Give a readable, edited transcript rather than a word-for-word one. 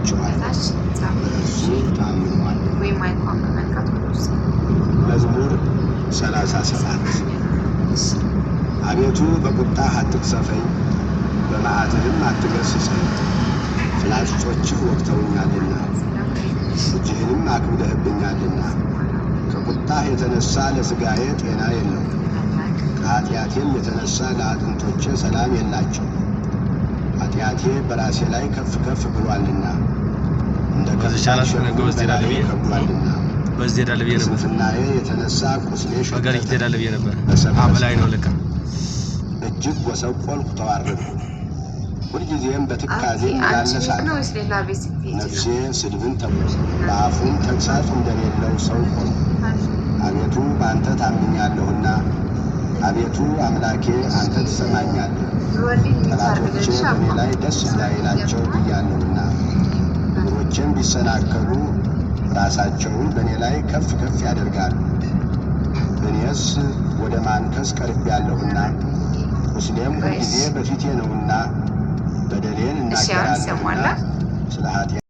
ይገባቸዋል። በእርሱ ታምኗል። መዝሙር 37 አቤቱ በቁጣህ አትቅሰፈኝ፣ በመዓትህም አትገሥጸኝ። ፍላጾችህ ወግተውኛልና እጅህንም አክብደህብኛልና። ከቁጣህ የተነሣ ለሥጋዬ ጤና የለው፣ ከኃጢአቴም የተነሣ ለአጥንቶቼ ሰላም የላቸው። ኃጢአቴ በራሴ ላይ ከፍ ከፍ ብሏልና እንደ ከባድ ሸክም በላዬ ከብዷልና። ከስንፍናዬ የተነሣ ቁስሌ ሸተተ፣ በሰበሰ እጅግ ጐሰቈልሁ ተዋረድሁ። ሁልጊዜም በትካዜ እመላለሳለሁ። ነፍሴ ስድብን በአፉም ተግሣጽ እንደሌለው ሰው ሆንሁ። አቤቱ በአንተ ታምኛለሁና፣ አቤቱ አምላኬ አንተ ትሰማኛለህ። ጠላቶቼ በእኔ ላይ ደስ እንዳይላቸው ብያለሁና፣ እግሮቼም ቢሰናከሉ ራሳቸውን በእኔ ላይ ከፍ ከፍ ያደርጋሉ። እኔስ ወደ ማንከስ ቀርቤያለሁና፣ ቁስሌም ሁልጊዜ በፊቴ ነውና፣ በደሌን እናገራለሁና ስለ ኃጢአቴ